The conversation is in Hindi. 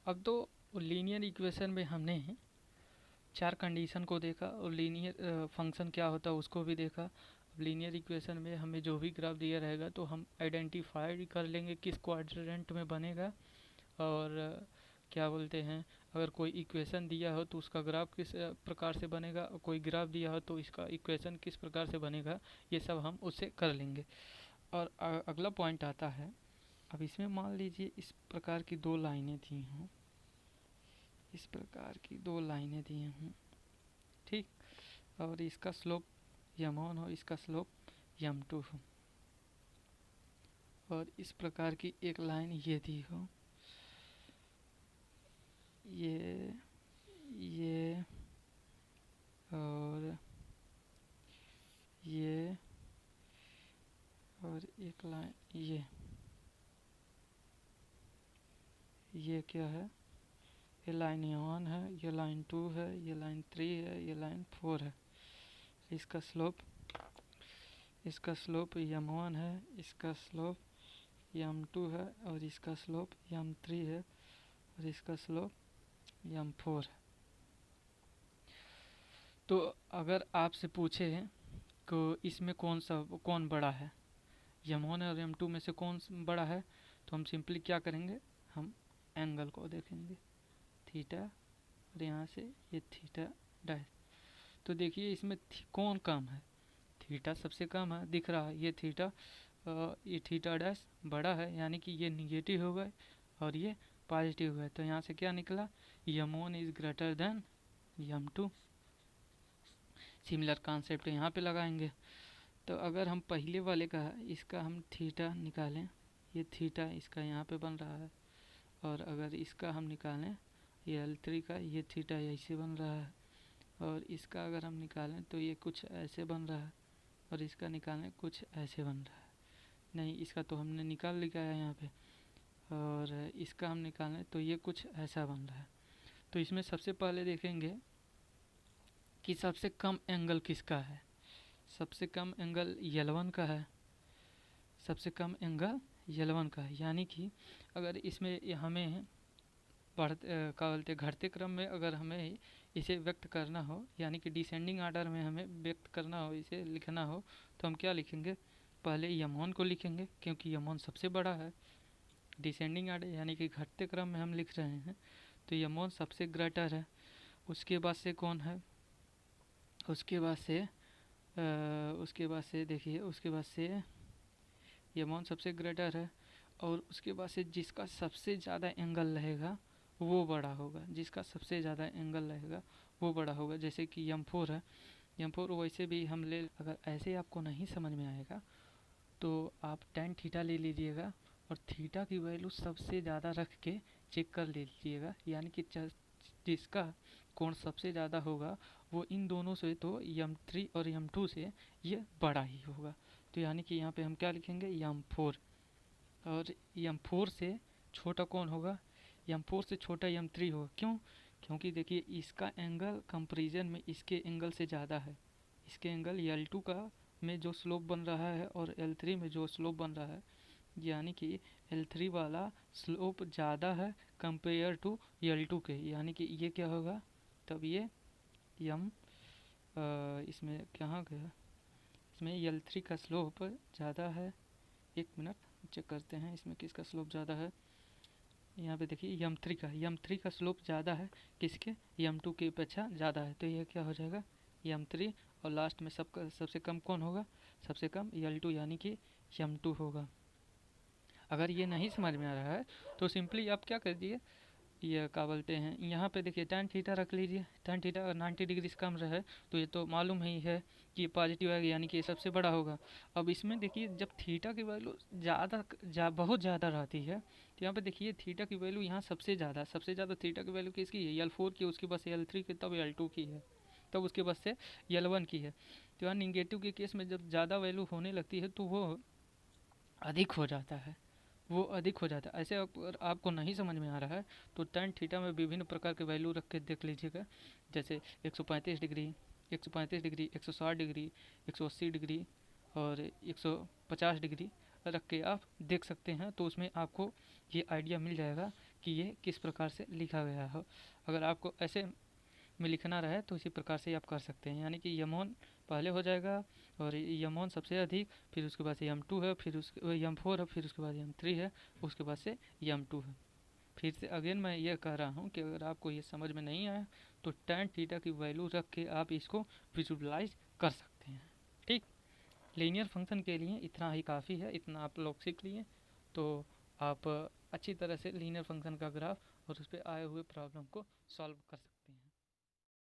अब तो लीनियर इक्वेशन में हमने चार कंडीशन को देखा और लीनियर फंक्शन क्या होता है उसको भी देखा। अब लीनियर इक्वेशन में हमें जो भी ग्राफ दिया रहेगा तो हम आइडेंटिफाई कर लेंगे किस क्वाड्रेंट में बनेगा, और क्या बोलते हैं, अगर कोई इक्वेशन दिया हो तो उसका ग्राफ किस प्रकार से बनेगा, और कोई ग्राफ दिया हो तो इसका इक्वेशन किस प्रकार से बनेगा, ये सब हम उससे कर लेंगे। और अगला पॉइंट आता है, अब इसमें मान लीजिए इस प्रकार की दो लाइनें दी हों, इस प्रकार की दो लाइनें दी हों, ठीक, और इसका स्लोप m1 हो, इसका स्लोप m2 हो, और इस प्रकार की एक लाइन ये दी हो, ये और ये, और एक लाइन ये क्या है, ये लाइन m1 है, ये लाइन 2 है, ये लाइन 3 है, ये लाइन 4 है। इसका स्लोप m1 है, इसका स्लोप m2 है, और इसका स्लोप m3 है, और इसका स्लोप m4 है। तो अगर आपसे पूछे तो इसमें कौन बड़ा है, m1 और m2 में से कौन बड़ा है, तो हम सिंपली क्या करेंगे, हम एंगल को देखेंगे, थीटा, और यहाँ से ये थीटा डैश। तो देखिए इसमें कौन कम है, थीटा सबसे कम है, दिख रहा है ये थीटा डैश बड़ा है, यानी कि ये निगेटिव होगा और ये पॉजिटिव है। तो यहाँ से क्या निकला, m1 is greater than m2। Similar concept यहाँ पे लगाएंगे। तो अगर हम पहले वाले का इसका हम थीटा निकालें, ये थीटा इसका यहाँ पे बन रहा है, और अगर इसका हम निकालें ये L3 का, ये थीटा ऐसे बन रहा है, और इसका अगर हम निकालें तो ये कुछ ऐसे बन रहा है, और इसका निकालें कुछ ऐसे बन रहा है। नहीं, इसका तो हमने निकाल लिया है यहाँ पे, और इसका हम निकालें तो ये कुछ ऐसा बन रहा है। तो इसमें सबसे पहले देखेंगे कि सबसे कम एंगल किसका है। सबसे कम एंगल L1 का है, सबसे कम एंगल L1 का है। यानी कि अगर इसमें हमें क्या बोलते घटते क्रम में अगर हमें इसे व्यक्त करना हो, यानी कि डिसेंडिंग ऑर्डर में हमें व्यक्त करना हो, इसे लिखना हो, तो हम क्या लिखेंगे, पहले m1 को लिखेंगे क्योंकि m1 सबसे बड़ा है। डिसेंडिंग ऑर्डर यानी कि घटते क्रम में हम लिख रहे हैं तो m1 सबसे ग्रेटर है। उसके बाद से कौन है, उसके बाद से देखिए, उसके बाद से m1 सबसे ग्रेटर है, और उसके बाद से जिसका सबसे ज़्यादा एंगल रहेगा वो बड़ा होगा, जिसका सबसे ज़्यादा एंगल रहेगा वो बड़ा होगा। जैसे कि m4 है, m4 वैसे भी हम ले, अगर ऐसे आपको नहीं समझ में आएगा तो आप tan थीटा ले लीजिएगा और थीटा की वैल्यू सबसे ज़्यादा रख के चेक कर लीजिएगा, यानी कि जिसका कोण सबसे ज़्यादा होगा वो इन दोनों से, तो m3 और m2 से ये बड़ा ही होगा। तो यानी कि यहाँ पे हम क्या लिखेंगे, m4, और m4 से छोटा कौन होगा, m4 से छोटा m3 होगा। क्यों, क्योंकि देखिए इसका एंगल कंपैरिजन में इसके एंगल से ज़्यादा है। इसके एंगल L2 का में जो स्लोप बन रहा है और L3 में जो स्लोप बन रहा है, यानी कि L3 वाला स्लोप ज़्यादा है कंपेयर टू L2 के, यानी कि ये क्या होगा, तब ये इसमें कहाँ गया, इसमें L3 का स्लोप ज़्यादा है। एक मिनट चेक करते हैं इसमें किसका स्लोप ज़्यादा है। यहाँ पे देखिए m3 का स्लोप ज़्यादा है किसके, m2 की अपेक्षा ज़्यादा है। तो ये क्या हो जाएगा m3, और लास्ट में सबसे कम कौन होगा, सबसे कम L2 यानी कि m2 होगा। अगर ये नहीं समझ में आ रहा है तो सिंपली आप क्या कर दिए, ये क्या बोलते हैं, यहाँ पे देखिए tan थीटा रख लीजिए। tan थीटा अगर 90 डिग्री से कम रहे तो ये तो मालूम ही है कि पॉजिटिव है, यानी कि ये सबसे बड़ा होगा। अब इसमें देखिए जब थीटा की वैल्यू बहुत ज़्यादा रहती है, तो यहाँ पे देखिए थीटा की वैल्यू यहाँ सबसे ज़्यादा थीटा की वैल्यू किसकी है, L4 की, उसके बाद से L3 की, तब L2 की है, तब उसके बाद से L1 की है। तो यहाँ निगेटिव के केस में जब ज़्यादा वैल्यू होने लगती है तो वो अधिक हो जाता है, ऐसे अगर आपको नहीं समझ में आ रहा है तो tan थीटा में विभिन्न प्रकार के वैल्यू रख के देख लीजिएगा। जैसे 135 डिग्री, 160 डिग्री, 180 डिग्री और 150 डिग्री रख के आप देख सकते हैं। तो उसमें आपको ये आइडिया मिल जाएगा कि ये किस प्रकार से लिखा गया हो। अगर आपको ऐसे में लिखना रहे तो इसी प्रकार से आप कर सकते हैं, यानी कि यम1 पहले हो जाएगा और यम1 सबसे अधिक, फिर उसके बाद से यम2 है, फिर उसके यम4 है, फिर उसके बाद यम3 है, उसके बाद से यम2 है। फिर से अगेन मैं ये कह रहा हूँ कि अगर आपको ये समझ में नहीं आया तो tan थीटा की वैल्यू रख के आप इसको विजुअलाइज कर सकते हैं। ठीक, लीनियर फंक्शन के लिए इतना ही काफ़ी है, इतना आप लोग सीख लिए तो आप अच्छी तरह से लीनियर फंक्शन का ग्राफ और उस पर आए हुए प्रॉब्लम को सॉल्व कर सकते हैं।